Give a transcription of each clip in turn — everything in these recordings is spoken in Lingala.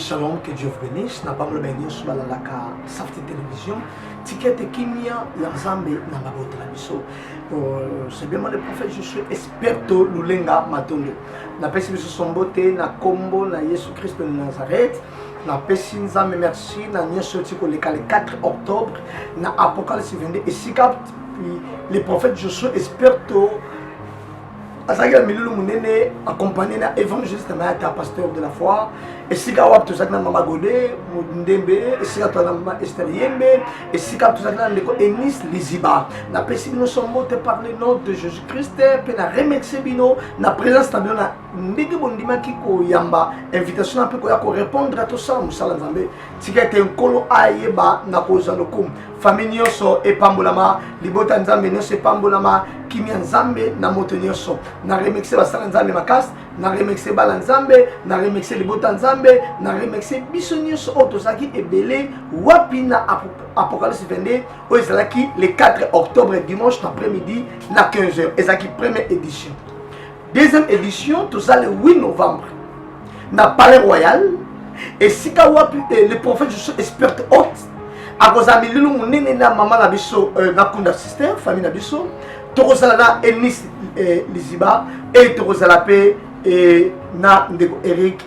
Shalom, que Dieu vous bénisse. N'a pas le béni sur la Safety Télévision. Ticket Kimia, Yanzambe, Namabote la Bisso. C'est bien moi le prophète, je suis experto Lulenga Matondo. Na pesi biso sombote, na kombo, na Yesu Christ de Nazareth. Na pesi nzambe merci, na nyesho tiko le 4 octobre, na Apocalypse 22. Et si le prophète, je suis experto. Asaka milulu munene accompagné na évangéliste na ta pasteur de la foi et sika wap to sakna mama Godé ndembe et sika to na mama Esther Yembe et sika to sakna ndeko Enis Liziba na pesi nous sommes montés par le nom de Jésus Christ pe na remercier bino na présence tabino na ndenge bondima kiko yamba invitation pe ko ya ko répondre à tout ça musala nzambe tika te nkolo ayeba na ko zalokum famille nyonso epambolama libota nzambe nyonso epambolama kimia nzambe na moto nyonso na remixer basala nzambe makasi na remixer bala nzambe na remixer libota nzambe na remixer biso nyonso oyo tozalaki ebele wapi na Apocalypse 22 oyo ezalaki le 4 octobre dimanche après-midi na 15h ezalaki première édition. Deuxième édition toza le 8 novembre na Palais Royal et sika wapi le prophète je suis expert hôte akoza mililu munene na mama na biso na kunda sister famille na biso tokozala na Enis Liziba et tokozala pe na ndeko Eric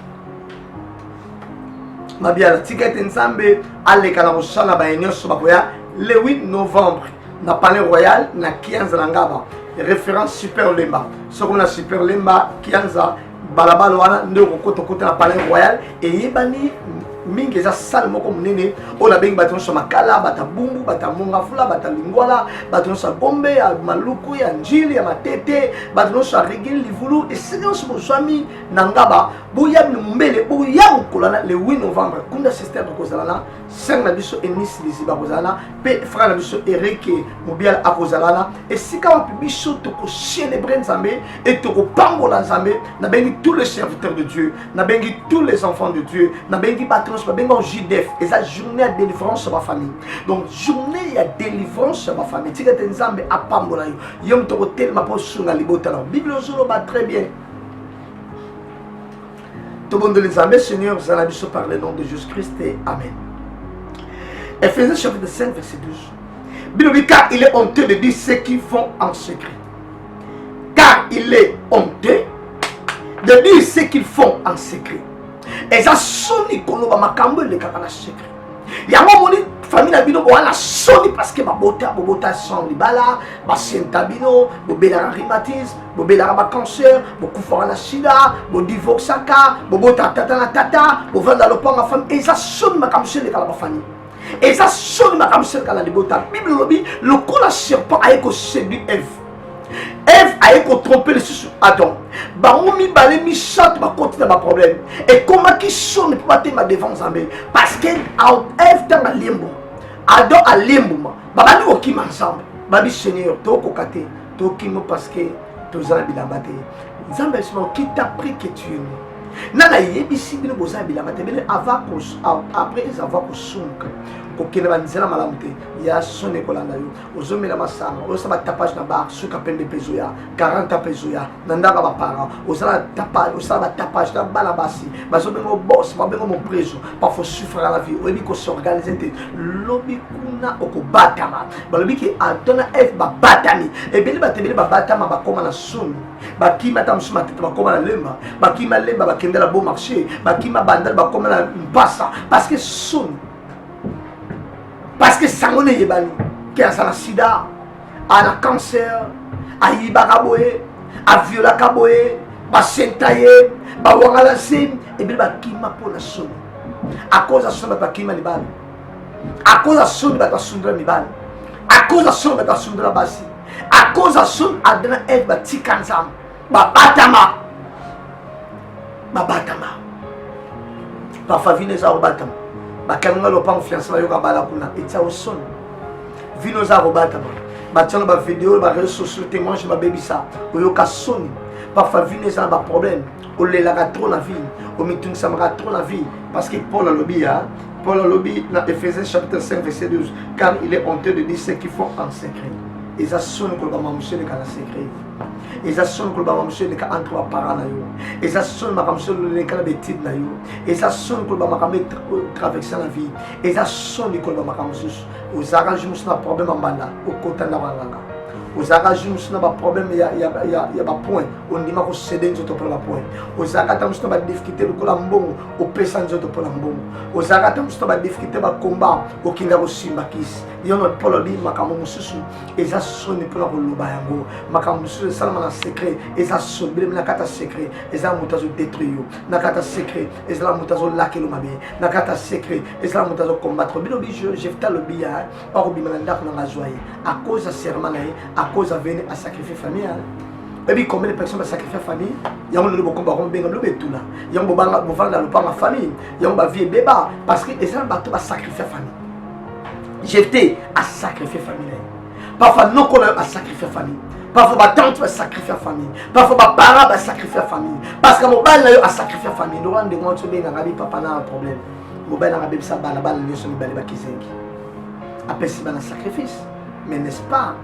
mabiala tikete nzambe aleka na kosala ba nyonso bakoya le 8 novembre na Palais Royal na Kianza na Ngaba référence Super Lemba soko na Super Lemba Kianza balabala wana ndeko kota na Palais Royal et yebani mingi eza salle moko munene oyo bengi bato nyonso makala bata bumbu bata mongafula bata lingwala bato nyonso ya gombe ya maluku ya njili ya matete bato nyonso ya regili livulu esika nyonso bozwami na Ngaba boya mbele boya kokolana le 8 novembre kunda système akozala na sœur na biso Enis Liziba akozala na pe frère na biso Eric Mobial akozala na esika wapi biso tokocélébrer nzambe et tokopambola nzambe na bengi tous les serviteurs de Dieu na bengi tous les enfants de Dieu na bengi bato JDF et ça journée de délivrance sur ma famille. Donc journée de délivrance sur ma famille. Tu es nzambe apambola yo. Yom to hotel ma poche sur la libota. Bible solo va très bien. Tout le monde de nzambe Seigneur Zanabiso par le nom de Jésus Christ et amen. Ephésiens chapitre 5 verset 12. Bible dit car il est honteux de dire ce qu'ils font en secret. Car il est honteux de dire ce qu'ils font en secret. Et ça sonne koloba makambo le kakana secret. Yango moni famille na bino bo wana sonne parce que bobota son libala, ba senta bino, bobela rhumatisme, bobela ba cancer, bokufa na sida, bo divorcaka, bobota tata na tata, bo vanda lo panga femme et ça sonne makambo le kala famille. Et ça sonne makambo le kala libota. Bible lobi le kola serpent a éco séduit Ève. Ève a été trompé le sous Adam. Baroumi balé mi chante ma côté de ma problème. Et comment qui sonne pour battre ma devant Zambé? Parce que Ève dans la limbo. Adam a limbo. Babali okim ensemble. Babi Seigneur, to kokate, to kimo parce que to zambi la bate. Zambé qui t'a pris que tu es né. Nana yebisi bino bozambi la bate. Après avoir sonka. Kokene banzela malamute ya sonne kolanda yo ozomela masanga osaba tapage na bar suka pembe peso ya 40 peso ya nandaka ba para osala tapage na balabasi bazobengo boss babengo mo preso parfois souffrir la vie oyebi ko s'organiser te lobi kuna okobatama balobi ki adona F ba batami ebeli batebeli ba batama bakoma na soni bakima tamsuma tete bakoma na lemba bakima lemba bakendela bon marché bakima bandal bakoma na mpasa parce que soni. Parce que ça on est yebani, qui a la sida, a la cancer, a yibaraboé, a viola kaboé, ba sentaye, ba wangala sim, et bien ba kima pour la somme. À cause de ça, ba kima libal. À cause de ça, ba sundra libal. À cause de ça, ba sundra basi. À cause de ça, adana et ba tikansam, ba batama. Ba batama. Parfois vine za batama. Bakanga lo pa confiance na yo ka bala kuna etsa o son vino za robata ba tshana ba vidéo ba réseaux sociaux témoignage ba bebisa o yo ka soni parfois vino za ba problème o le la trop la vie o mitung sa ma trop la vie parce que Paul a lobby dans Ephésiens chapitre 5 verset 12 car il est honteux de dire ce qu'ils font en secret et ça sonne ko ba mamushe le kana secret eza soni koloba makambo mosusu eleka entre baparent na yo, eza soni makambo mosusu eleka na betide na yo, eza soni koloba makambo etraverse na vie, eza soni koloba makambo mosusu ozalaka ju mosusu na problème ya mbanda okota na banganga, ozalaka ju mosusu na baproblème ya bapoint ondima kosede nzoto mpona bapoint, ozalaka ata mosusu na badifficulté lokola mbongo opesa nzoto mpona mbongo, ozalaka ata mosusu na badifficulté bakomba okinga kosimba kisi yono polo di makambo mosusu eza soni mpona koloba yango, makambo mosusu esalama na secret eza soni bilemi na kata secret ezala moto azodétruire yo, na kata secret ezala moto azolakelo mabe, na kata secret ezala moto azokombattre bilobi Jefta lobi ya okobima na ndako nanga azwa ye à cause ya serment na ye, à cause aveni à sacrifier famille. Et puis combien de personnes vont sacrifier famille? Il y a un combat comme bien le bétoula. Il y a un bobanga bovanga le pas ma famille. Il y a un vie béba parce que les gens bateau va sacrifier famille. J'étais à sacrifier famille. Parfois non qu'on a sacrifier famille. Parfois ma tante va sacrifier famille. Parfois ma parent va sacrifier famille. Parce que mon bal a sacrifié famille. Nous rendons des gens qui sont bien papa n'a un problème. Mon bal a ça bal bal les gens bal bakizengi. Après c'est un sacrifice. Mais n'est-ce pas?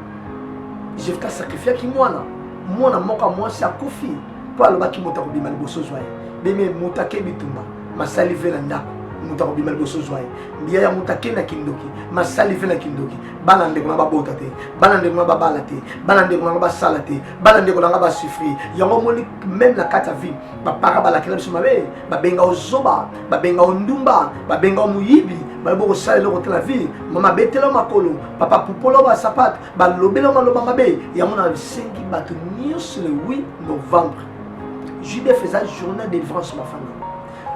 J'ai fait sacrifier qui moi là. Moi na moka moi c'est akufi po aloba ki mota ko bima liboso zwaye beme mota ke bitumba masalive na ndako mota ko bima liboso zwaye mbiya ya mota ke na kindoki masalive na kindoki bana ndeko na babota te bana ndeko na babala te bana ndeko na basala te bana ndeko na ba souffrir yango moni même la kata vie ba para bala kila biso mabe ba benga ozoba ba benga ondumba ba benga muyibi balbo sale le côté la vie mama betelo makolo papa pupolo ba sapat ba lobelo maloba mabe ya mona 5 bato nyos le 8 novembre Jude faisait journée de délivrance ma famille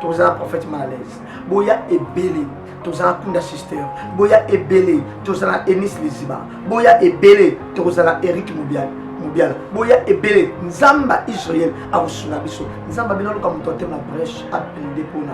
tous un prophète malaise boya ebele tous un kunda sister boya ebele tous un Enis Liziba boya ebele tous un Eric Mubial boya ebele nzamba Israël a osuna biso nzamba bino loka mutote na brèche a dépona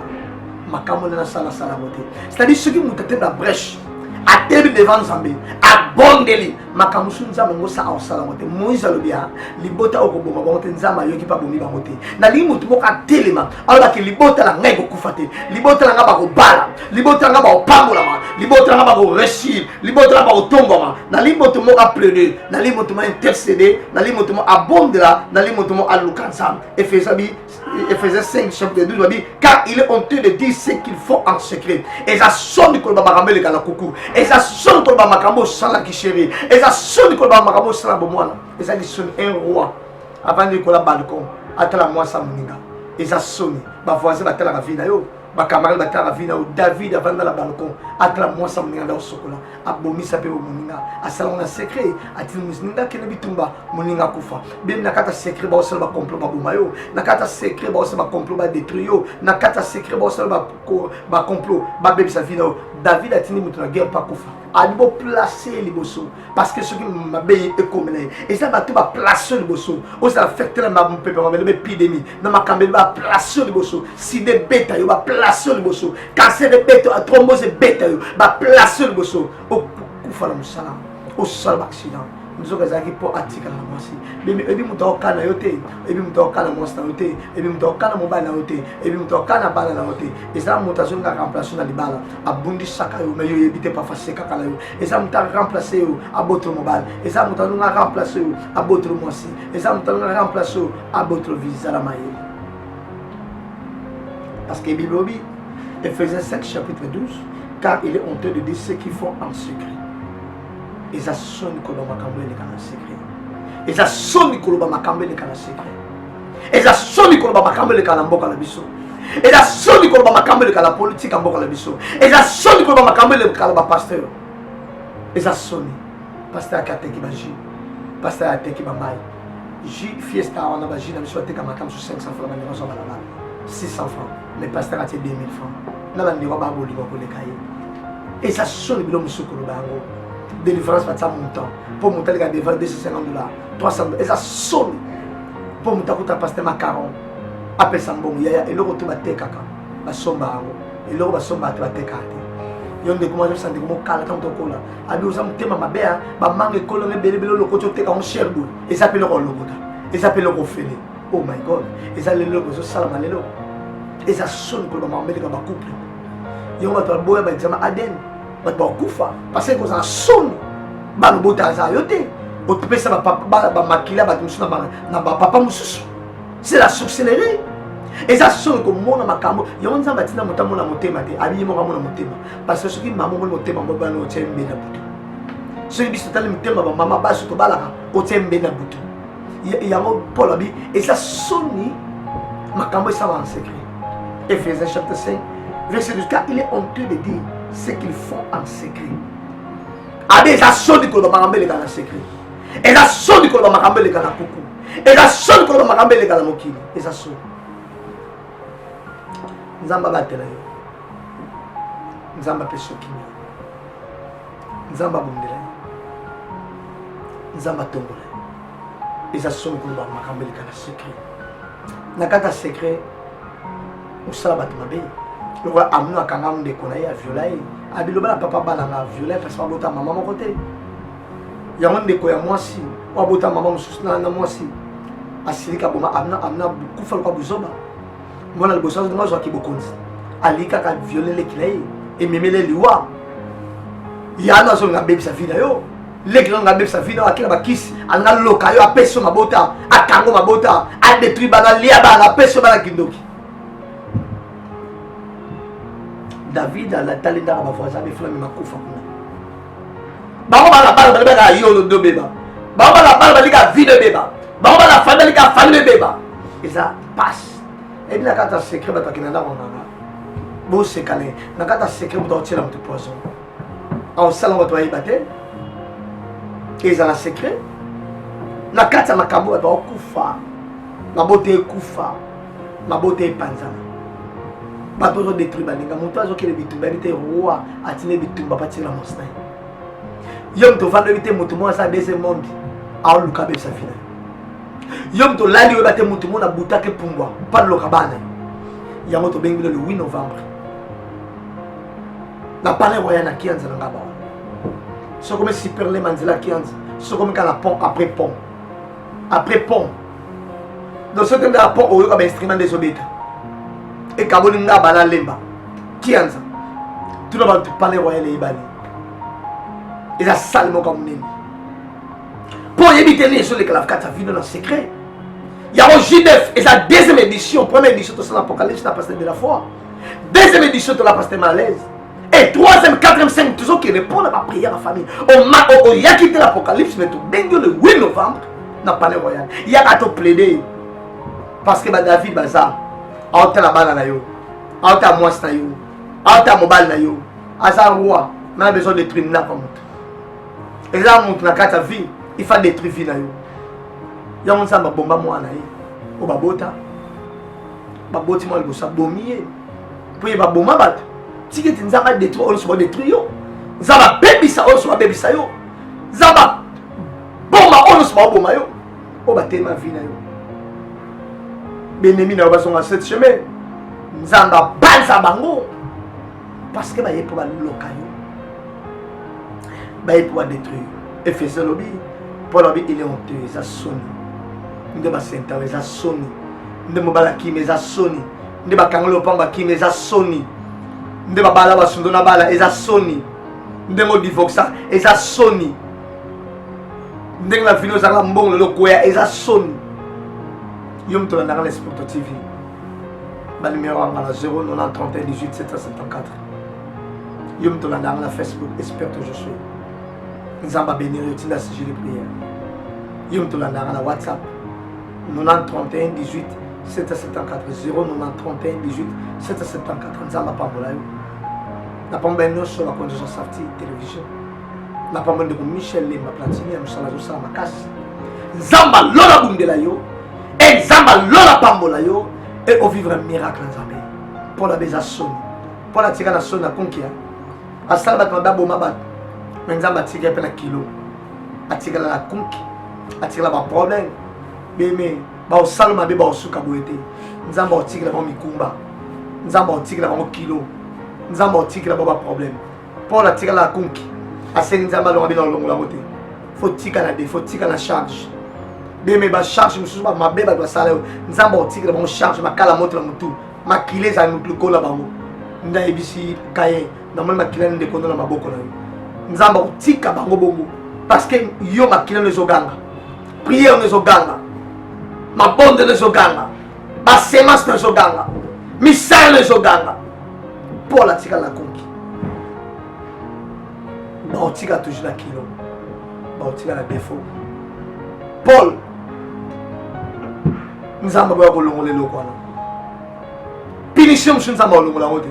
makamona na sala sala moté c'est-à-dire ceux qui mutote na brèche a terre devant Zambé a bondeli makamusu nzamba ngosa a sala moté Moïse alobia libota okoboma bongo te nzamba yoki pa bomi bangote na li mutu moka telema aloba ki libota la ngai kokufate libota la ngaba ko bala libota la ngaba opambola ma libota la ngaba ko réussir libota la ngaba ko tomboma na li mutu moka pleurer na li mutu mo intercéder na li mutu mo abondela na li mutu mo alukanza Ephésiens 5 chapitre 12 dit car il est honteux de dire ce qu'il faut en secret et ça sonne que le babarambe le kalakuku et ça sonne que le babarambo sala qui chéri et ça sonne que le babarambo sala bomwana et ça dit sonne un roi avant de coller balcon atala moi ça moninga et ça sonne ba voisin batala la vie na yo ba camarade batala la vie na David avant dans la balcon atala moi ça moninga dans sokola abomi sa pe moninga asala on a secret ati moninga kene bitumba moninga kufa bien na kata secret ba osala ba complot ba bomayo na kata secret ba osala ba complot ba détruire yo na kata secret ba osala ba complot ba bébé sa vie na David a tenu mutu na guerre pas kufa alibo placer liboso parce que ceux qui m'abey et comme et ça va tout ba placer liboso o ça affecter la mabou peuple avec l'épidémie na makambe ba placer liboso si des bêtes yo ba placer liboso cancer de bêtes thrombose bêtes yo ba placer liboso o kufa la musala o sala accident nous avons zaki pour article na mwasi bimi ebi mutu okana yote ebi mutu okana mwasi na yote ebi mutu okana mobile na yote ebi mutu okana bala na yote eza mutu azonga remplacer na libala abundi saka yo mais yo ebite pas facile kaka la yo eza mutu remplacer yo abotro mobile eza mutu azonga remplacer yo abotro mwasi eza mutu azonga remplacer yo abotro visa la maye parce que Bible dit Ephésiens 5 chapitre 12 car il est honteux de dire ce qu'ils font en secret. Et ça sonne que l'on m'a cambré les canaux secrets. Et ça sonne que l'on m'a cambré les canaux secrets. Et ça sonne que l'on m'a cambré les canaux à la biso. Et ça sonne que l'on m'a cambré les canaux politiques à la biso. Et ça sonne que l'on m'a cambré les canaux pasteur. Et ça sonne. Pasteur a kate qui va j. Pasteur a kate qui va maille. J fiesta on a va j dans le soir te kamatam sur 500 francs dans la maison 600 francs. Mais pasteur a tiré 2000 francs. Là on ne va pas boli pour les cahiers. Et ça sonne que l'on me secoue le bango. Délivrance va ça montant pour monter les gars devant $250 $300 et ça sonne pour monter à passer macaron après ça bon yaya et le retour va te kaka va somba et le va somba va te kate yon de comment je sens de comment kala tant to kola abi osam tema mabea ba mangue kolo me bele bele le côté te ka on cherdo et ça peut le logota et ça peut le refele oh my god et ça le logo so salama le lo et ça sonne pour le moment de ba couple yon va to boya ba examen aden ba kufa parce que ça sonne ba no bota za yote Otopesa ba papa ba makila ba musu na ba papa mususu. C'est la sorcellerie. Et ça sonne comme mon makambo. Yo nza batina motamo na motema te. Abi mo na motema. Parce que ce qui maman mo motema mo ba no tsembe na butu. Ce qui bisotale motema ba mama ba soto balaka o tsembe na butu. Yango Paul abi et ça sonne makambo ça va en secret. Ephésiens chapitre 5 verset 12 car il est honteux de dire ce qu'ils font en secret. Abi ça sonne que le makambo le dans secret. Et ça sonne que le makambo le dans kuku. Et ça sonne que le makambo le dans mokili. Et ça sonne. Nzamba batela yo. Nzamba peso kimia. Nzamba bondela yo. Nzamba tombola. Et ça sonne que le makambo le dans secret. Nakata secret. Osala bato mabe. Le roi amno akanga munde konaye a violer. Abiloba la papa balanga violer parce que bota maman mon côté. Yango ndeko ya mwasi, wa bota maman mususu na mwasi. Asirika boma amna kufa kwa buzoba. Mwana liboso ngo zo ki bokonzi. Alika ka violer le kilai et memele liwa. Yana zo nga bebisa vida yo. Leki nga bebisa vida akila bakisi, anga loka yo apeso mabota, akango mabota, a détruit bana lia bana peso bana kindoki. David a la talenda à ma voisin, mais flamme ma koufa. Baba la balle balika yolo do beba. Baba la balle balika vide beba. Baba la famille balika famille beba. Et ça passe. Et bien quand tu secret ba takinanda on a. Bo se calé. Na quand tu secret ba tira mon poison. En salon ba toi ibate. Et ça la secret. Na quand tu makambo ba kufa. Ma beauté kufa. Ma beauté panzana. Bato zo détruit baninga moto azo kele bitumba bité roi atine bitumba pati la monsna yom to vando bité moto mo sa deuxième monde a luka be sa fina yom to lali we bate moto mo na butake pumbwa pa lo kabana yango to bengi le 8 novembre na palais royal na kianza na ngaba so comme super le manzela kianza so comme quand la pont après pont dans ce temps de la pont au comme instrument des obéta et Kabolinga bana lemba kianza tout le monde parler royal et ibani et ça salement comme nini pour éviter les choses que la carte a vu dans le secret il y a un J9 et sa deuxième édition première édition de l'Apocalypse la pasteur de la foi deuxième édition de la pasteur malaise et troisième quatrième cinquième toujours qui répond à ma prière à la famille on y a quitté l'Apocalypse mais tout bien le 8 novembre dans le palais royal il y a qu'à te plaider parce que David Bazar aota la balle na yo aota mwasi na yo aota mobile na yo asa roi na besoin de détruire na comme et là monte na kata vie il faut détruire vie na yo ya on samba bomba mwana ye o babota baboti mo libosa bomie pour ba bomba bat tiketi nzamba détruire on se détruire yo nzamba bebisa on se bebisa yo nzamba bomba on se bomba yo o batema vie na yo Benemi na basonga cette chemin nzamba banza bango parce que ba yepo ba lokayo ba yepo ba détruire Ephésiens lobby Paul lobby il est honteux ça sonne nde ba senta ça sonne nde mobala kimi ça sonne nde ba kangolo pamba kimi ça sonne nde ba bala ba sundo na bala ça sonne nde mo divorça ça sonne nde la vino za la mbongo lo koya ça sonne Yom to la l'Esprit TV. Le numéro à la 090 31 18 774. Yom to la Facebook, espère que je suis. Nzamba bénir yotina si j'ai les prières. Yom to la WhatsApp 90 31 18 774 090 31 18 774. Nzamba pambola yo. Na pamba no sur la condition sortie télévision. Na pamba de Michel Lemba Platini am sala zo sala makasi. Nzamba lola bundela yo. Et Zamba lola pambola yo et au vivre un miracle en Zambé. Pour la beza sonne. Pour la tigana sonne à conquérir. A salba kanda boma bat. Mais Zamba tigana pena kilo. A tigana la conqué. A tigana ba problème. Beme ba o salma be ba o suka boete. Nzamba o tigana ba mikumba. Nzamba o tigana ba kilo. Nzamba o tigana ba problème. Pour la tigana la conqué. A sen Nzamba lo ngabina longo la bote. Faut tigana de faut tigana charge. Beme ba charge mususu ba mabe ba sala nzamba otikela ba charge makala moto na mutu makile za mutu kola bango nda ebisi kaye na mama makile nde kondo na maboko na yo nzamba otika bango bongo parce que yo makina les oganga prière les oganga ma bonde les oganga ma semence les oganga misala les oganga pour la tika la conquis ba tika toujours la kilo ba tika la défaut Paul nous avons besoin de l'ongole lokwana punition nous avons l'ongole ngote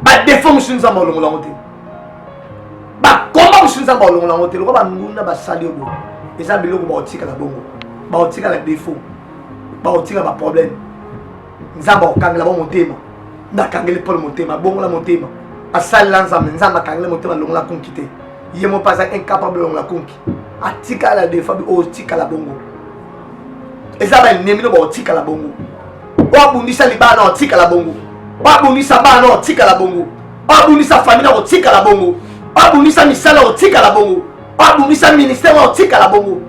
ba défaut nous avons l'ongole ngote ba combat nous avons l'ongole ngote lo ba nguna ba sali obo eza biloko ba tika la bongo ba tika la défaut ba tika ba problème nous avons kangela ba motema na kangela Paul motema bongo la motema asali lanzama nzamba kangela motema l'ongole la conquête yemo pas incapable l'ongole la conquête atika la défaut o tika la bongo ezaba nemino ba tika la bongo wabundisa libana tika la bongo wabundisa bana tika la bongo wabundisa famille tika la bongo wabundisa misala tika la bongo wabundisa ministère tika la bongo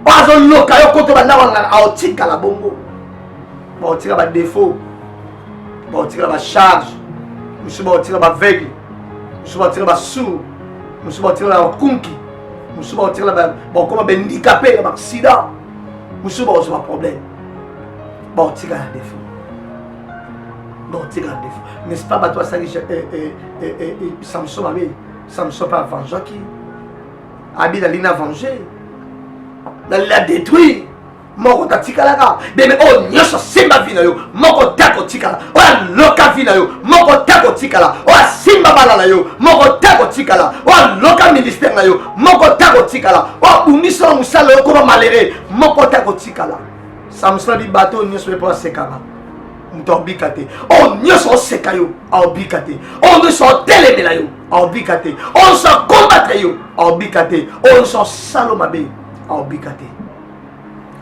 wazo loka yo koto banda wana tika la bongo ba tika ba défaut ba tika ba charge musu ba tika ba veille musu ba tika ba sou musu ba tika ba kunki musu ba tika ba koma ben handicapé ba accident musu ba ozo problème ba tika la défaut ba tika la défaut n'est-ce pas ba toi ça Samson avait Samson pas venger qui Abid alina venger la détruire moko tatika la mais oh nyoso simba vina yo moko tako tikala o loka vina yo moko tako tikala o simba bala yo moko tako tikala o loka ministère na yo moko tako tikala o uniso musala yo ko malere moko tako tikala Samson di bateau nyoso pe sekama mutobikate o nyoso sekayo obikate o nyoso telemela yo obikate on se combattre yo obikate on se salomabe obikate.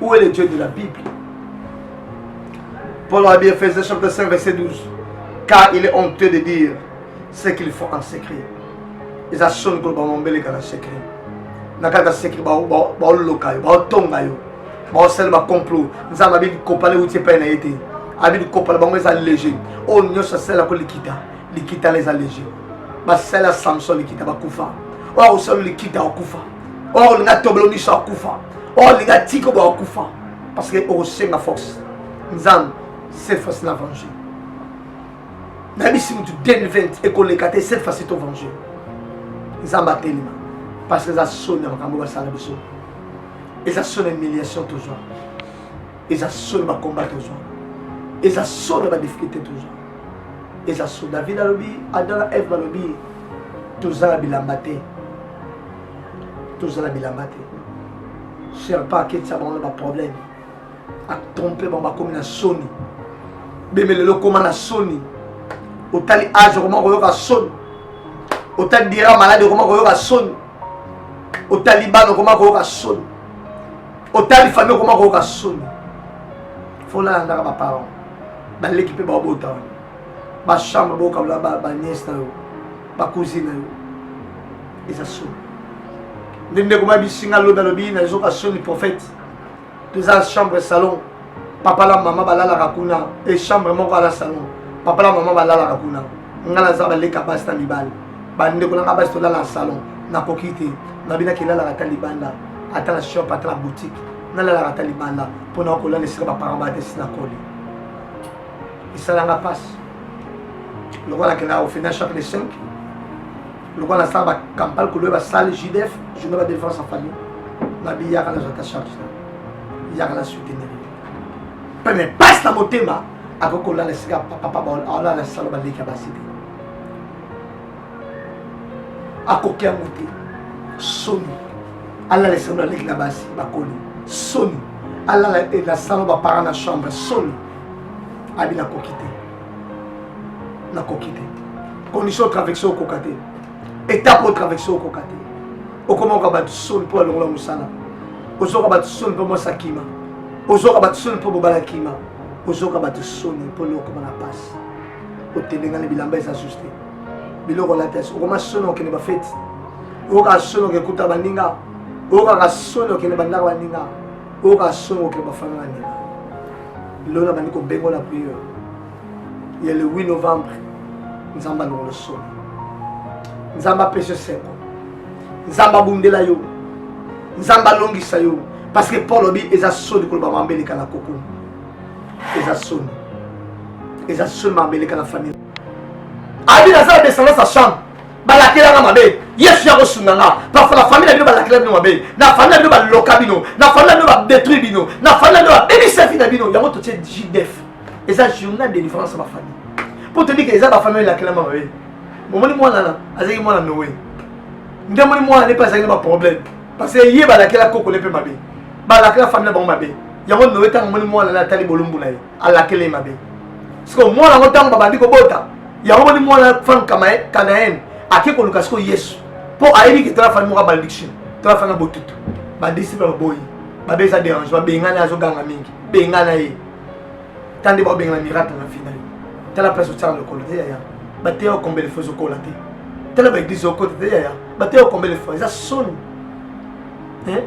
Où est le Dieu de la Bible? Paul a bien fait chapitre 5 verset 12. Car il est honteux de dire ce qu'il faut en secret. Ils assument que le bon bel est en secret. Nakata secret ba lokayo ba tongayo ba selma complot. Nous avons bien comparer où tu peux na été. Abi comparer ba ngeza léger. Oh nyo sa sela ko likita les allégés. Ba sela Samson likita ba kufa. Oh sel likita okufa. Oh nga toblo ni sa kufa. Oh les gars tiko ba kufa parce que au sein la force nzam c'est force la venger même si tu donnes 20 et que les quatre cette fois c'est ton venger nzam a tellement parce que ça sonne en kambo ça la biso et ça sonne humiliation toujours et ça sonne ma combat toujours et ça sonne ma difficulté toujours et ça sonne David la lobby Adam Eve la lobby tout ça la bilambate cher pas que ça va avoir problème à tromper bon ba comme na soni bemele le comme na soni otali âge comment ko yoka soni otali dira malade comment ko yoka soni otali bano comment ko yoka soni otali famille comment ko yoka soni faut la ndaka ba parents ba l'équipe ba bota ba chambre ba ka ba nièce ba cousine et ça soni ndende kuma bisinga loba lobi na zoka soni prophète dans chambre salon papa la maman balala rakuna et chambre moko à la salon papa la maman balala rakuna ngala za baleka basta libal bande ko nga basta la salon na kokite na bina kilala la talibanda ata la shop ata la boutique na la talibanda pour na ko la lesika ba paramba te sina koli isala nga passe le voilà que là au final chapitre 5 le roi la salle campagne que le salle JDF je ne vais pas défendre sa famille la vie ya kana jata charge ya kana soutenir mais passe la motema avec ko la lesika papa ba la salle ba les capacités akokia muté soni alla lesika les la basi ba koli soni alla la salle ba para na chambre soni abi na kokité condition de traversée au kokate étape au traversée au kokate au comment on va son pour le musala au zo ba son pour moi sakima au zo ba son pour bobala kima au zo ba son pour le comment la passe au telenga le bilamba est ajusté biloko la tête au comment son que ne ba fait au ka son que kuta baninga au ka son que ne banda baninga au ka son que ba fanga baninga lona bani ko bengo la prière il y a le 8 novembre nous allons le son nous allons pécher 5 Nzamba bundela yo. Nzamba longisa yo. Parce que Paul obi eza soni ko ba mambeleka na koko. Eza soni. Eza soni mambeleka na famille. Abi na za descendance sa chambre. Balakela na mabe. Yesu ya kosunanga. Parfois la famille na balakela bino mabe. Na famille na baloka bino. Na famille na détruire bino. Na famille na bebisa fina bino. Yango to tient JDF. Eza journal de différence ma famille. Pour te dire que eza ba famille la kela mabe. Momoni mwana na azaki mwana nowe. Ndemoni mwana ne pas azaki ba problème. Parce que yé balakela koko lepe mabe. Balakela famille ba mabe. Yango nowe tang momoni mwana na tali bolumbu na ye. Alakela mabe. Parce que mwana ngo tang babandi ko bota. Yango momoni mwana femme Canaën. Aki ko lukasko Yesu. Pour ayebi ki tra famille mo malédiction. Tra famille botutu. Ba disciple ba boyi. Ba beza dérange ba bengana azo ganga mingi. Bengana ye. Tande ba bengana miracle na finale. Tala place au tsara le kolo ya. Ba te o combien de fois au kolo te. Tala ba église au côté ya. Ba te o combien de fois. Ça sonne. Hein?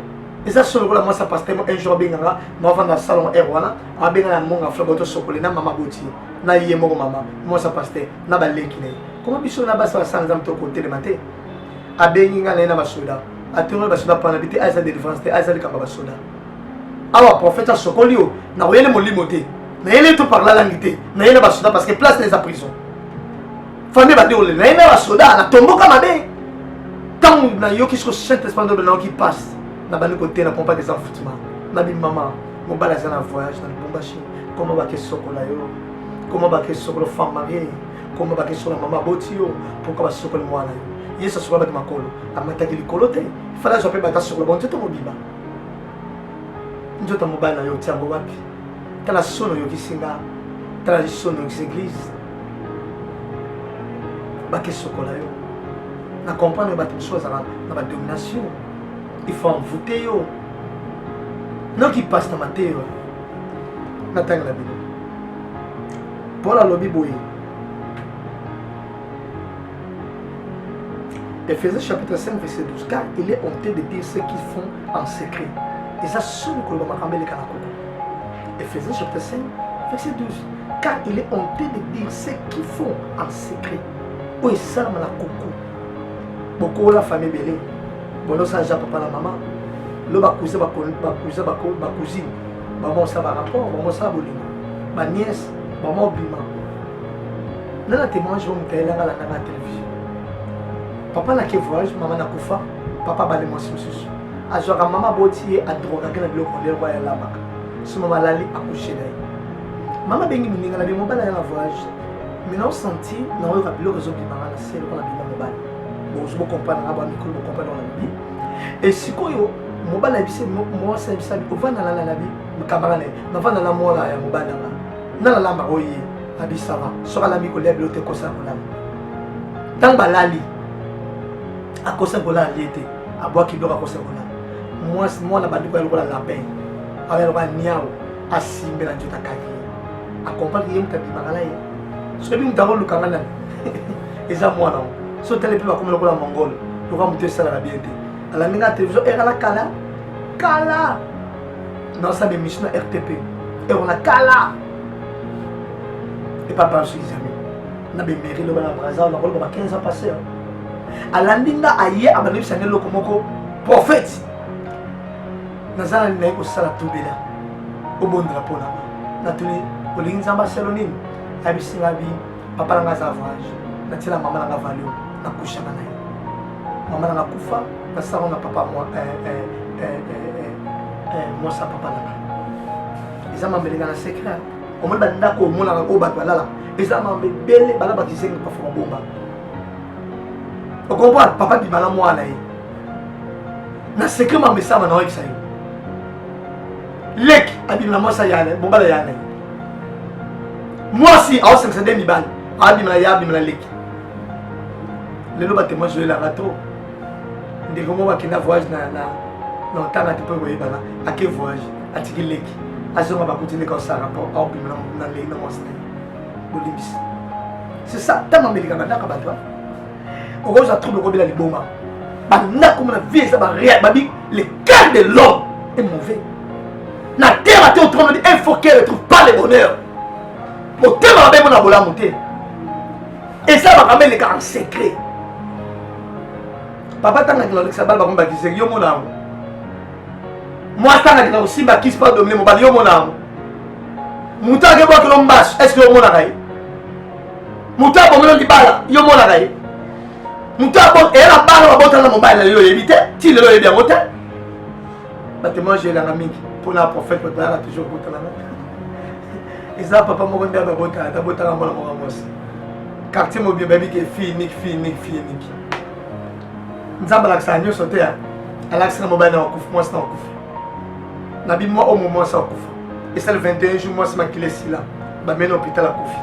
Et ça sonne ko la moi ça passe un jour bengana, moi va dans salon erwana, a bengana monga floboto sokole na mama boti. Na yé mo mama. Moi ça passe na ba leki ne. Comment biso na basa sans am to côté le matin. A benginga na ba soda. A tourner ba soda pour habiter aisa de défense, aisa de kamba soda. Awa prophète sokolio na oyele mo limoté. Na yele to parler langue té. Na yele ba soda parce que place les prison. Famille ba déolé. Na yele ba soda na tombo kama be. Tant na yo qui se Saint Esprit de l'an qui passe. Na bani côté na pompa des enfoutements. Na bi maman, mon bala ça na voyage na bombachi. Comment ba ke sokola yo? Comment ba ke sokolo femme mariée? Comment va que sur la maman botio pourquoi va sur le moine il se soit avec ma colo à m'attaquer le coloté il fallait j'appelle bata sur le bon tout mon biba njoto mobana yo tiambo wapi tala sono yo kisinga tala sono yo église ba que sokola yo na comprendre ba toute chose na ba domination il faut envoûter yo non qui passe dans ma terre na tanga la bible pour la lobby boy. Ephésiens chapitre 5 verset 12. Car il est honteux de dire ce qu'ils font en secret. Et ça sonne que l'on m'a ramené les canacos. Ephésiens chapitre 5 verset 12. Car il est honteux de dire ce qu'ils font en secret. Où est ça la coco? Beaucoup la famille belée. Bon, ça j'ai papa la maman. Le cousin, cousine. Maman ça va rapport, maman ça va ma nièce, maman bima. Dans la témoignage, je vais me faire la télévision. Papa n'a que voyage, maman n'a pas papa va les mentions. Alors, maman boti à drogue, à la bloc, on est roi et la bac. Ce maman l'a accouché d'ailleurs. Maman bengi minga la bimo bala na voyage. Mais non senti, non va bloc réseau bi maman c'est le qu'on a bima mobile. Bon, je me comprends na ba micro, me comprends dans la vie. Et si koyo mobile na bise moi c'est bisa bi ovana na la bi, me camarade, na vana na moi la ya mobile na. Na la lamba oyi, abi ça va. Sora la mi ko leble te ko sa ko la. Tant balali à cause de la liété, à boire qui doit à cause de la. Moi, la bande de la lapin, avec le niao, à simber la jota kaki. À comprendre qu'il y a un tapis malade. Ce que nous avons le canal, et ça, moi, non. Ce téléphone va comme le mongol, le va monter ça à la bientôt. À la minute, télévision, et à la Kala. Kala! Non, ça, des missions RTP. Et on a Kala! Et pas par ceux qui aiment. On a des mairies, le Brazza, on a 15 ans passés. Alandinga aye abali sangel lokomoko prophète nazala na ko sala tubela obondra pona natuli olinza Barcelone abisinga bi papa nga za voyage natila mama nga valio na kushana na mama nga kufa na sala na papa moi moi sa papa na izama melinga na secret o mo banda ko mo na ko batwala izama bele bala batisenga pa fo bomba. Vous comprenez? Papa dit mal à moi là. Na secret ma message na oxa yo. Lek abi na moi ça yana, bon bala yana. Moi si a 500 mi ban, abi na ya abi na lek. Le lo batte moi jouer la rato. Ndé comment va kina voyage na tanga te pe boye bana. A quel voyage? A tiki lek. A zo va continuer comme ça rapport abi na lek na moi ça. Bolimbis. C'est ça, ta maman médicament na ka ba toi. On a trouvé le robot liboma. Le cœur de l'homme est mauvais. La terre a été autrement dit, il faut qu'elle ne trouve pas le bonheur. Mon terre va bien mon monter. Et ça va ramener les gars en secret. Papa tanga ki na bal ba komba ki se yo mona. Moi tanga ki na simba ki pas dominer mo bal yo mona. Muta ke bo ki lo mbas, est-ce que yo mona kai? Muta bo mona di bala, yo mona kai? Muta bo e la bala ba botana mobile yo éviter, ti le yo bien motel. Bah moi j'ai la mingi pour la prophète pour la toujours botana. Et ça papa mo ndia ba botana, ta botana mo la mo ramos. Quartier mo bien baby ke fille nik. Nzamba la sa nyo sauté à l'axe na mobile na kufu moi ça kufu. Na bi moi au moment ça kufu. Et c'est le 21 jour moi c'est ma qu'il est là. Ba mène hôpital à kufu.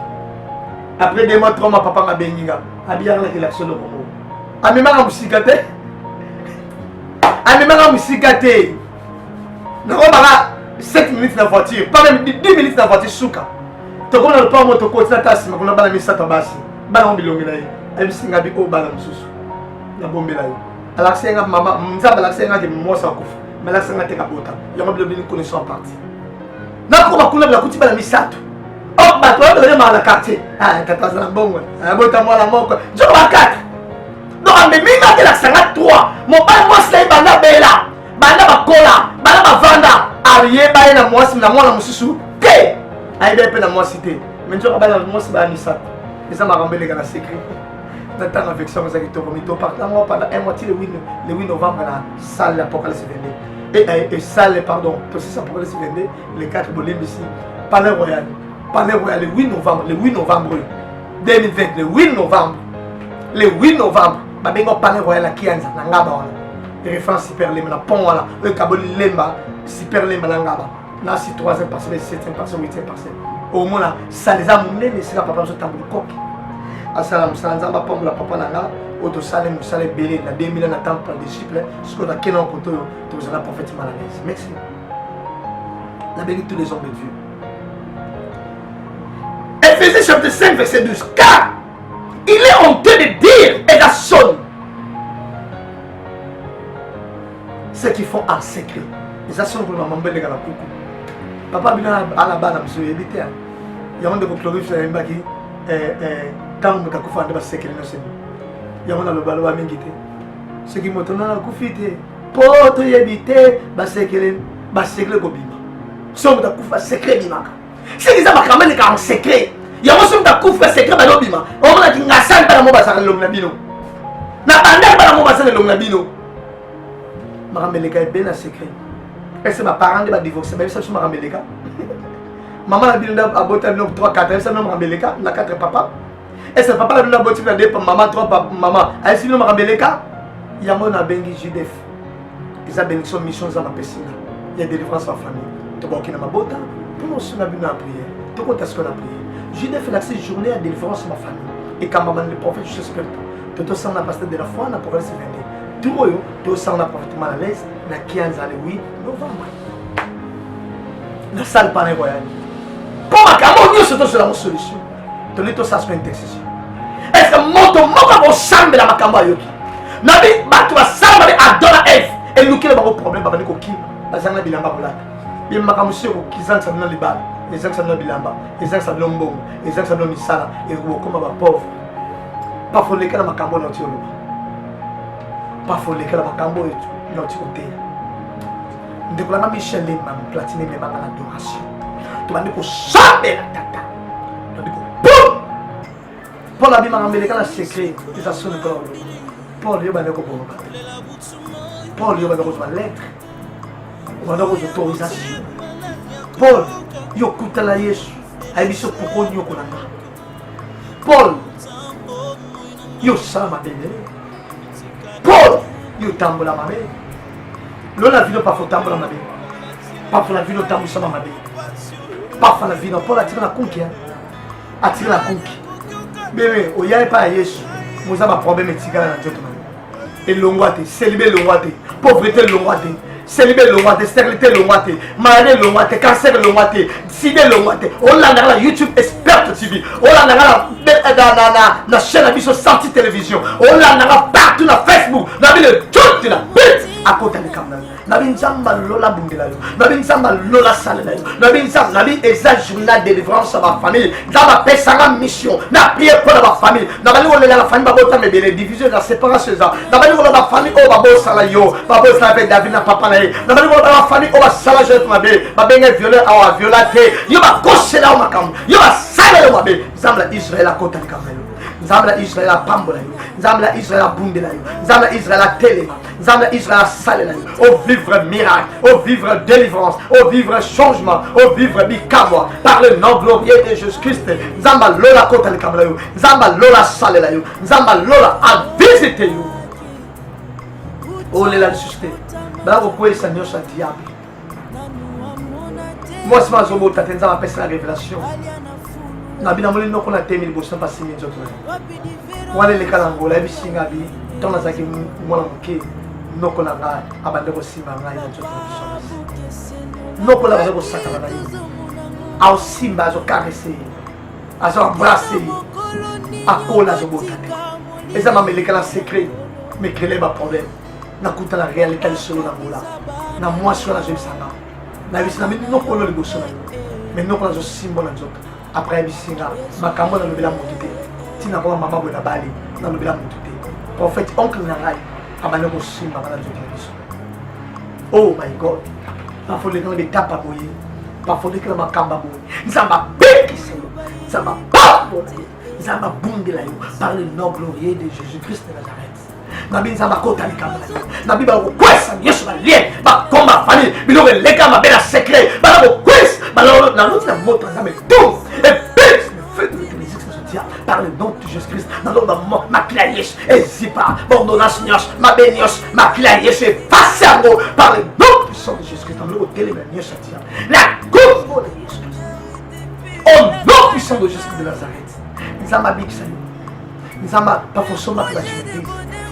Après 2 mois 3 mois papa m'a benginga. Abia la relation le moment. Amema na musikate. Amema na musikate. Na robara 7 minutes dans la voiture, pas même 10 minutes dans la voiture souka. To kona le pas moto côté na tasi ma kona bala misata basi. Bala on bilongi na ye. Ay singa bi ko bala mususu. Na bombe la ye. Ala senga mama mzaba la senga de moi sa kufa. Mais la senga te kabota. Ya mablo bini connaissance partie. Na ko ba kula la kuti bala misato. Oh ba to ba ma la quartier. Ah tata za bongo. Ah bota moi la moko. Jo ba 4. Donc on me mima de la senga 3. Mon ba moi slay bana bela. Bana ba kola, bana ba vanda. Arié ba na moi na moi la mususu. Te. Ay be pe na moi cité. Mais jo ba la moi ba misato. Et ça m'a rembellé dans la secret. Dans avec ça, on pendant 1 mois, le 8 novembre, la salle l'Apocalypse 22. Et salle, pardon, parce que c'est l'Apocalypse 22, les 4 bolèmes ici. Palais Royal, le 8 novembre 2020, le 8 novembre, Babengo Palais Royal à Kianza, Nangaba, les références super lemba, la pont, le caboli lemba, super lemba, Nangaba. Là, c'est 3e parcelle, 7e parcelle, 8e parcelle. Au moins, ça les a moulés, mais c'est la papa, je t'en veux coq. Asalam sanzamba pom la papa nanga auto salem musale belé na 2000 na temple disciple ce qu'on a kenon koto to zana prophète malalaise. Merci. La béni tous les hommes de Dieu. Éphésiens chapitre 5 verset 12. Car il est honteux de dire et la sonne ce qu'ils font en secret. Et ça sonne pour maman belle la coucou. Papa bina à la base monsieur éviter. Il y a un de vos chlorifes là mbaki quand on a coupé un secret dans ce monde, il y a un balo à mingite. Ce qui m'a donné la coufite, pour te éviter, secret gobima. Si on a coupé un secret bimaka. Si les gens ont un secret, il y a un qui a coupé un secret bimaka. On a dit que ça n'a pas de long nabino. N'a pas de long nabino. Ma rameleka est bien un secret. Et c'est ma parent qui va divorcer, mais ça c'est ma rameleka. Maman a dit que a boté 3 4, elle s'est même rameleka, la 4 papa. Et c'est papa qui a boté maman 3 maman. Elle s'est même rameleka. Il y a mon abengi Judef. Ils ont béni son mission dans ma piscine. Il y a délivrance en famille. Tu vois qu'il y a ma bota. Pour nous, on a bien prier. Tu vois ce qu'on a prié. Judef fait l'accès journée à délivrance dans ma famille. Et quand maman le prophète, je sais pas. Tu te sens la pasteur de la foi, on a pour elle se vendre. Tu vois, tu te sens la prophète mal à l'aise. Na 15 le 8 novembre. La salle Palais Royal. Pour ma caméra, Dieu se trouve sur la solution. Tu l'as tout ça sur intercession. Est-ce que mon mot va chambre la macamba yoki? Nabi batu ba samba de adora F et nous qui le bako problème ba ko ki bazanga bilamba bolata bi makamusio ko kizanza sa na libala ezanga sa na bilamba ezanga sa lombongo ezanga sa no misala et ko koma ba pauvre pas faut lekala makambo na tiolo pas faut lekala makambo na tiote ndeko la Michel ma platine me banga adoration to bandi ko sambe la tata to bandi ko boum pour la bi mangambele kala secret ça sonne encore. Paul yo bana ko ko Paul yo bana ko ba lettre bana ko autorisation Paul yo kutala Yesu ay biso poko nyo ko nanga Paul yo sama bene Paul yo tambola mabe lola vino pa fo tambola mabe pa fo la vino tambola sama mabe pa fo la vino Paul atira la konki atira la konki bébé o yaye pa Yesu vous avez un problème éthique dans notre monde. Et l'onguate, célibé l'onguate, pauvreté l'onguate, célibé l'onguate, stérilité l'onguate, maladie l'onguate, cancer l'onguate, sida l'onguate. On l'a dans la YouTube Expert TV. On l'a dans la na chaîne à biso sorti télévision. On l'a partout na Facebook. Na bi le tout la bête à côté de Cameroun. Na bi nzamba lola bungela yo. Na bi nzamba lola salela yo. Na bi nzamba na bi eza journal de délivrance à ma famille. Nzamba pesanga mission. Na prier pour ma famille. Na ba li la famille ba bota me les division la séparation ça. Na ba li la famille o ba bo sala yo. Ba bo sala avec David na papa na ye. Na ba li la famille o ba sala je ma be. Ba benga violer a violaté. Yo ba cocher là o makam. Yo ba sala yo ma be. Nzamba Israël à côté de Cameroun. Nzamba Israël a pambola yo. Nzamba Israël a bundela yo. Nzamba Israël a telema. Nzamba Israël a salela yo. Au vivre miracle, au vivre délivrance, au vivre changement, au vivre bikamo par le nom glorieux de Jésus-Christ. Nzamba lola kota le kamala yo. Nzamba lola salela yo. Nzamba lola a visité yo. Oh les la susté. Ba ko kwesa nyosha diable. Moi c'est ma zobo tatenza ma pesa la révélation. Na bina moli no kona temi liboso pa simi nzoto. Wale le kalangola bisinga bi tona zaki mwana moke noko na ngai abande ko simba ngai nzoto biso. Noko la bazo ko sakala na yo. Au simba azo caresser. Azo embrasser. Akola zo botate. Eza ma meleka la secret mais quel est ma problème? Na kuta la réalité solo na mola. Na moi sur la jemsanga. Na bisina mi noko lo liboso na yo. Mais noko la zo simba na nzoto. Après bisinga makambo na lobela motuté tina ko mama bo na bali na lobela motuté prophète oncle na ngai abane ko simba na nzoto biso. Oh my God, pa fole kana betapa boye pa fole kana makamba boye nzamba peki selo nzamba pa boye nzamba bungela yo par le nom glorieux de Jésus-Christ de Nazareth. Nabi nzamba kota likamba nabi ba ko kwesa yesu ba lien ba komba famille bilo le leka ma bela secret ba ko kwesa ba na l'autre la moto nzamba tout par le nom de Jésus-Christ, dans le nom ma clayesh, et zipa, ordonnance nyos, ma bénios, ma clayesh, et face à moi, par le nom puissant de Jésus-Christ, dans le nom de Jésus-Christ, la coupe de Jésus-Christ, au nom puissant de Jésus-Christ de Nazareth, nous avons dit que ça, nous avons pas forcément ma créativité,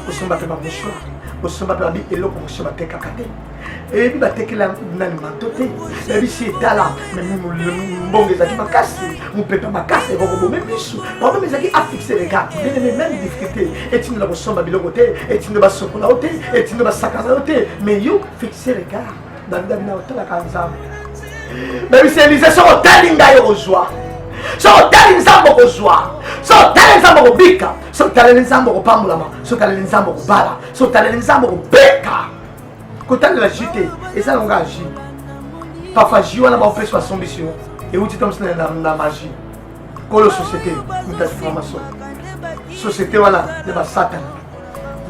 nous sommes pas ma mouchoir, nous sommes pas ma vie, et l'eau pour nous battre kakate. Et puis, tu as l'alimenté. Et puis, c'est là. Mais bon, les gens qui cassé. On peut pas casser. On peut même bichou. Pendant les gens qui a fixé les gars. Bien les mêmes difficultés. Et tu ne vas pas de côté. Et tu ne vas pas de côté. Et tu ne vas pas de côté. Mais you fixez les gars. Dans le hôtel la casa. Mais c'est les gens sur l'hôtel d'Ingaï au joie. Sur l'hôtel d'Inzambo au joie. Sur l'hôtel d'Inzambo au bika. Sur l'hôtel d'Inzambo au pamulama. Sur l'hôtel d'Inzambo au bala. Sur l'hôtel d'Inzambo au beka. Quand on a jeté, et ça on a agi. Parfois, on a fait son ambition. Et où tu tombes dans la magie. Quand la société, nous avons fait formation. La société, voilà, c'est pas Satan.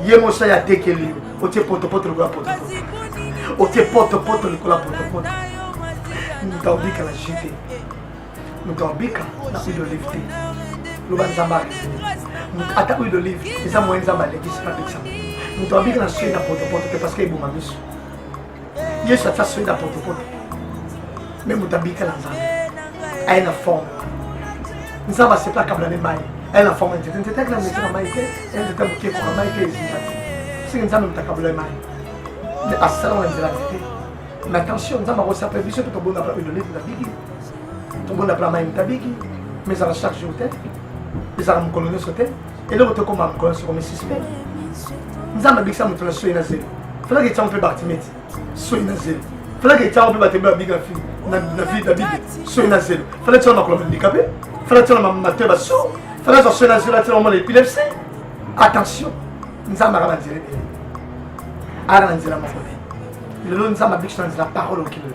Il y a un monsieur qui a été élu. On tient porte le gars porte. On tient porte le gars porte. Nous avons dit qu'elle a jeté. Nous avons dit qu'elle a eu de lifter. Nous avons dit qu'elle a eu de lifter. Nous avons dit qu'elle a eu de lifter. Nous avons dit que la suite à porte parce qu'il y a beaucoup de choses. Il y a cette suite à porte. Mais nous avons dit que la a une forme. Nous avons dit que la maille a une forme. Nous avons dit que la maille a une forme. C'est une forme de maille. Mais à ça, on a dit la vérité. Mais attention, nous avons reçu la prévision que tu as eu de livre de la Bible. Tu as eu la maille de la Bible. Mais ça va chaque jour. Les armes coloniales sont et là, tu as comme un colonel sur mes suspects. Nous avons dit que nous avons soigné Nazé. Il fallait que tu aies un peu Bartimètre. Soigné Nazé. Il fallait que tu aies un peu Bartimètre. La vie de la Bible. Soigné Nazé. Il fallait que tu aies un peu handicapé. Il fallait que tu aies un peu Mathieu Basso. Il fallait que tu aies un peu Nazé. Il l'épilepsie. Attention. Nous avons dit nous avons dit la parole au kilo.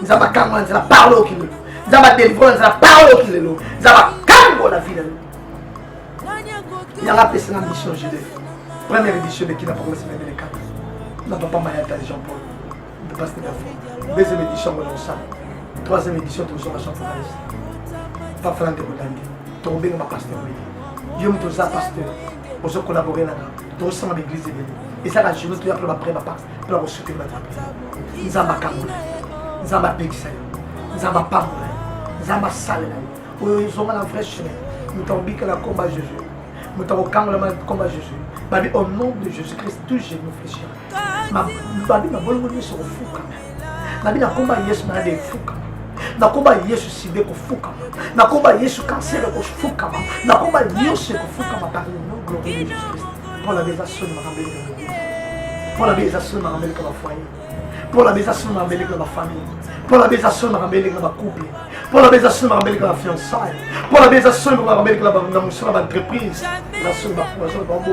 Nous avons dit la parole au kilo. Nous avons délivré la parole au kilo. Nous avons la vie de nous. Il y a la personne en mission Judée. Première édition de qui n'a pas commencé à les 4. N'a pas mal à Jean-Paul. De pasteur d'enfant. Deuxième édition, on a ça. Troisième édition, toujours à Jean-Paul. Pas faire de Boudandi. Tomber dans ma pasteur. Dieu me trouve ça pasteur. On se collaborer là-bas. Tout ça dans l'église. Et ça, la journée, tu as pris ma après ma part. Pour la soutenir ma table. Nous avons Cameroun. Nous avons Pixel. Nous avons Pamela. Nous avons Salé. Ils ont la vraie chemin. Nous avons dit que la combat Jésus. Nous avons le combat Jésus. Au nom de Jésus-Christ, tout genou fléchira. Ma bonne sur le fou quand même. La combat Yes m'a des fous quand même. na komba Yesu sida kufukama na komba Yesu cancer kufukama na komba Yesu kufukama par le nom glorieux de Jésus-Christ pour la maison de Marambeli pour la maison de Marambeli comme foyer pour la maison de Marambeli comme famille pour la maison de Marambeli comme couple pour la maison de Marambeli comme fiançailles pour la maison de Marambeli comme entreprise la seule bambo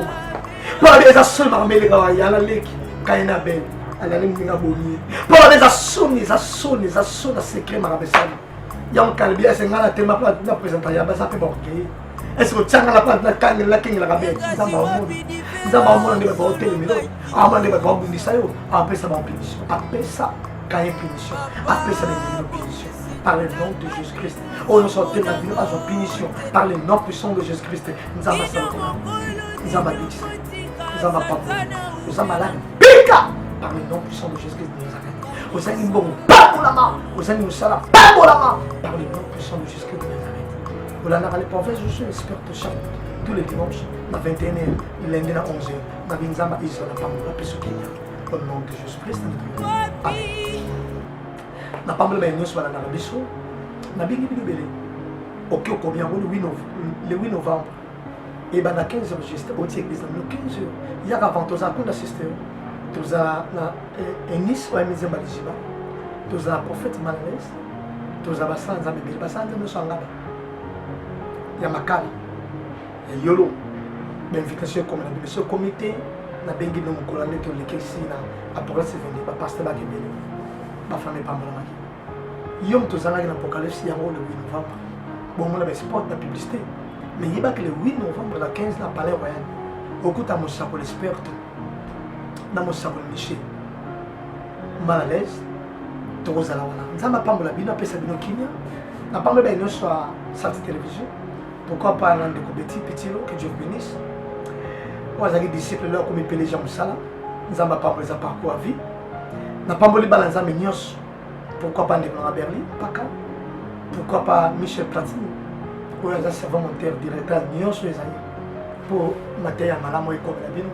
pour la maison de Marambeli comme yala leki kaina ben pour la maison de secret marabesani yang kalbi est ngala tema plat na présenter ya basa pe borké est-ce que tanga la plat na kangi la kingi la kabe nzamba mo ndeba ba hotel milo ama ndeba ba bundi sayo apesa ba punition apesa kaye punition apesa de punition par le nom de Jésus-Christ oh nous sommes tellement venus à son punition par le nom puissant de Jésus-Christ nzamba sa nzamba dit nzamba pas nzamba la bika par le nom puissant de Jésus-Christ de Nazareth. Vous allez nous pas pour la main. Vous allez nous savoir pas pour la main. Par le nom puissant de Jésus-Christ de Nazareth. Vous allez aller pour faire, je suis expert de chant tous les dimanches, à 21h, lundi à 11h, dans Vinzama Isola, par le nom de Jésus-Christ de Nazareth. Amen. Na pas mal nous sur la Narabiso, na bien libéré. Ok, combien le 8 novembre. Et bien à 15h, j'étais au Tiek, le 15h. Il y a avant tous à compte d'assister. Tous à Nice ou à Mizemba Lijiba, tous à prophète Malales, tous à Bassan Zambé, Bassan de Moussangaba. Il y a Makala, il y a Yolo, l'invitation comme la comité, na bengi no mukolane to lekesi na apokalipsi vende ba pasteur ba kebele ba famille pambola maki yom to zana na apokalipsi ya le 8 novembre bon mon ba sport na publicité mais il y a que le 8 novembre la 15 na palais royal okuta mosako l'expert na mosako miché mal à l'aise tozala wana nzamba pambola bino apesa bino kinya na pambola bino sur sa télévision pourquoi pas un de petit que Dieu bénisse. Moi, j'ai des disciples là comme ils gens Moussala. Nous avons pas les parcours à vie. N'a pas voulu balancer mes nios. Pourquoi pas Ndekona Berli, Paka. Pourquoi pas Michel Platini. Ou les servants montaires directeur nios les amis. Pour matériel malam et comme la ville.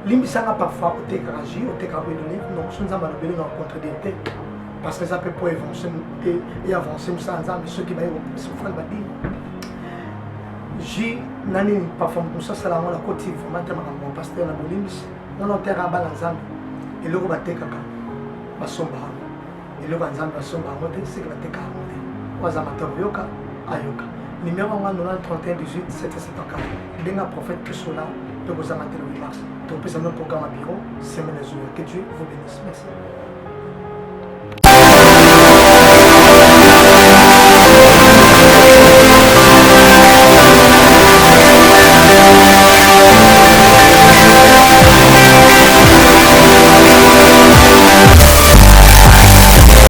L'imbissanga parfois au télégraphie, au télégraphie de livre. Donc, nous avons le rencontre des têtes. Parce que ça peut pas avancer et avancer sans ceux qui vont souffrir de la vie. J'ai nani parfois comme ça la côté vraiment mon pasteur la bolimis on a terre à balanzam et le va teka basomba et le va nzamba basomba moté c'est que va teka moté was amateur yoka ayoka numéro 1 31 18 774 benga prophète que cela de vous amateur de mars donc nous programme à bureau semaine que Dieu vous bénisse merci.